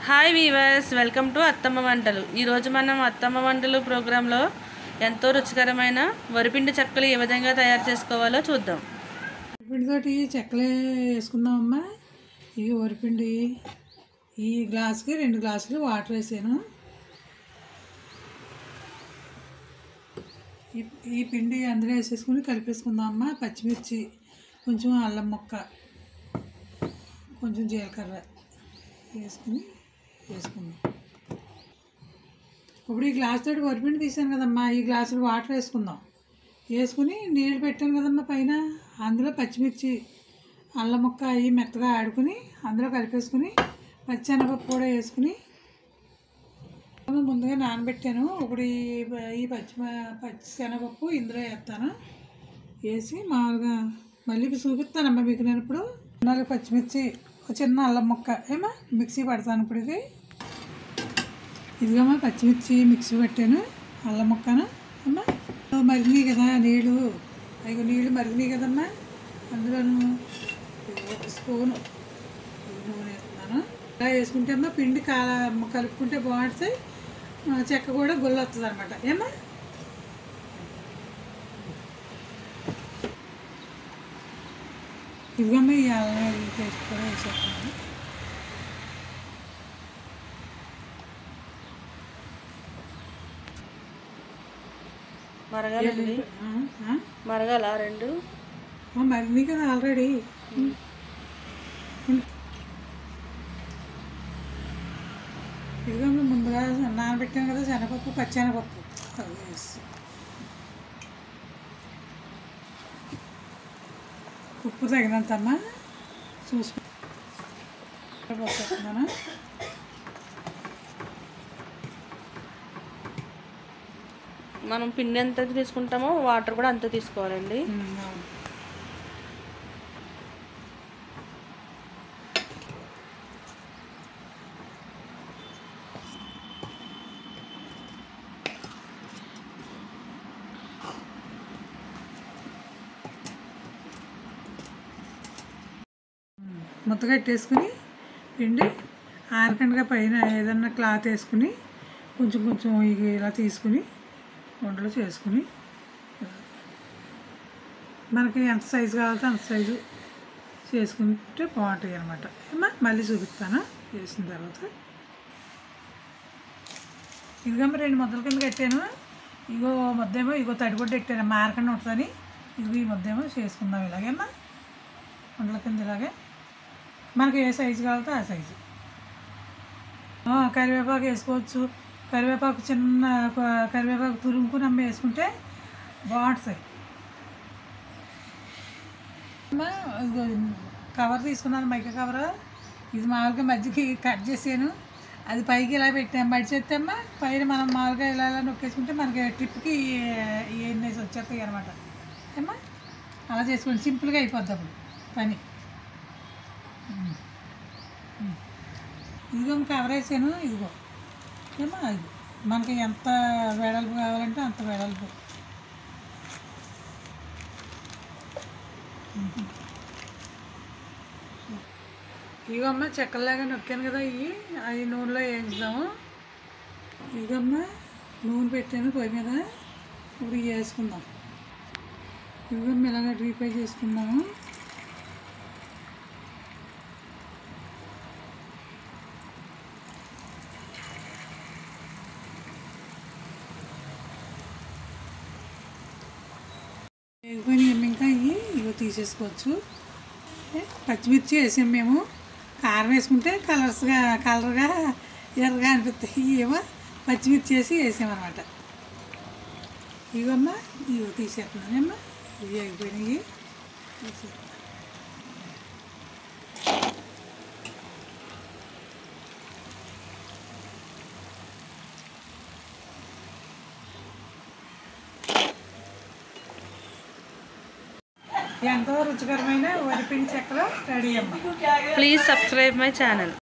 Hi weavers, welcome to అత్తమ్మ వంటలు. ఈరోజు మనం అత్తమ్మ వంటలు ప్రోగ్రాంలో ఎంతో రుచికరమైన వరిపిండి చెక్కలు ఏ విధంగా తయారు చేసుకోవాలో చూద్దాం. వరిపిండితోటి చెక్కలే వేసుకుందామమ్మా. ఈ వరిపిండి ఈ గ్లాసుకి 2 గ్లాసులు వాటర్ వేసాను. ఈ పిండి అందులో వేసేసుకుని కలిపేసుకుందామమ్మా. పచ్చిమిర్చి, కొంచెం అల్లం ముక్క, కొంచెం జీలకర్ర వేసుకుందాం. ఇప్పుడు ఈ గ్లాస్ తోటి వరిపిండి తీసాను కదమ్మా, ఈ గ్లాసులు వాటర్ వేసుకుందాం. వేసుకుని నీళ్ళు పెట్టాను కదమ్మా పైన, అందులో పచ్చిమిర్చి, అల్లం ముక్క అవి మెత్తగా ఆడుకుని అందులో కలిపేసుకుని పచ్చెనగపప్పు కూడా వేసుకుని ముందుగా నానబెట్టాను. ఇప్పుడు ఈ పచ్చిశనగపప్పు ఇందులో వేస్తాను. వేసి మామూలుగా మళ్ళీ చూపిస్తానమ్మా మీకు. నేను ఇప్పుడు 4 పచ్చిమిర్చి, ఒక చిన్న అల్లం ముక్క ఏమో మిక్సీ పడతాను. ఇప్పుడు ఇదిగమ్మా పచ్చిమిర్చి మిక్సీ పెట్టాను, అల్లం ముక్కను అమ్మా. మరిగినాయి కదా నీళ్ళు, నీళ్ళు మరిగినాయి కదమ్మా. అందులోను 1 స్పూను నూనె వేస్తున్నాను. ఇలా వేసుకుంటే అమ్మా పిండి కలుపుకుంటే బాగుంటుంది, చెక్క కూడా గుల్ల వస్తుంది అనమాట. ఏమ్మా ఇదిగమ్మా ఈ అల్లం పేస్ట్ కూడా వేసేస్తున్నాను. మరగాల 2 మరిగినాయి కదా ఆల్రెడీ. ఇదిగమ్మా ముందుగా నానబెట్టాను కదా శనగపప్పు, పచ్చెనగపప్పు వేసి ఉప్పు తగినంత అమ్మా చూసుకుంటున్నాను. మనం పిండి ఎంత తీసుకుంటామో వాటర్ కూడా అంతే తీసుకోవాలండి. ముద్దగట్టేసుకుని పిండి ఆరకండగా పైన ఏదన్నా క్లాత్ వేసుకుని కొంచెం కొంచెం ఇలా తీసుకుని వంటలు చేసుకుని మనకి ఎంత సైజు కావాలంటే అంత సైజు చేసుకుంటే బాగుంటాయి అన్నమాట. ఏమా మళ్ళీ చూపిస్తాను చేసిన తర్వాత. ఇదిగమ్మ 2 ముద్దల కింద కట్టాను. ఇగో ముద్దేమో తడిగుడ్డ పెట్టాను మారకుండా ఉంటుందని. ఈ ముద్దేమో చేసుకుందాం ఇలాగేమ్మా వంటల కింద. ఇలాగే మనకి ఏ సైజు కావాలంటే ఆ సైజు. కరివేపాకు వేసుకోవచ్చు. కరివేపాకు చిన్న కరివేపాకు తురుముకుని అమ్మ వేసుకుంటే బాగుంటుంది. కవర్ తీసుకున్నాను, మైకా కవర్. ఇది మామూలుగా మధ్యకి కట్ చేసాను, అది పైకి ఇలా పెట్టాము. మడిచేస్తే అమ్మ పైన మనం మామూలుగా ఇలా నొక్కేసుకుంటే మనకి ట్రిప్కి ఎన్నేసి వచ్చేస్తాయి అనమాట. ఏమ్మా అలా చేసుకోండి, సింపుల్గా అయిపోద్ది అప్పుడు పని. ఇదిగో కవర్ వేసాను. ఇదిగో ఏమో ఇది మనకి ఎంత వెడల్పు కావాలంటే అంత వెడల్పు. ఇవమ్మ చెక్కలాగా నొక్కాను కదా, అవి నూనెలో వేయించుదాము. ఇదమ్మ నూనె పెట్టాను పొయ్యి మీద. ఇప్పుడు ఇవి వేసుకుందాం. ఇవమ్మ ఇలాగ డీప్ ఫ్రై చేసుకుందాము. వేసుకొని ఇంకా ఇవి తీసేసుకోవచ్చు. పచ్చిమిర్చి వేసాం మేము. కారం వేసుకుంటే కలర్గా ఎర్రగా అనిపిస్తాయి. ఏమో పచ్చిమిర్చి వేసామన్నమాట. ఇవమ్మా ఇవి తీసేస్తున్నానమ్మా. ఇవి అయిపోయినాయి. ఎంతో రుచికరమైన వరిపిండి చెక్కలు రెడీ అమ్మ. Please subscribe my channel.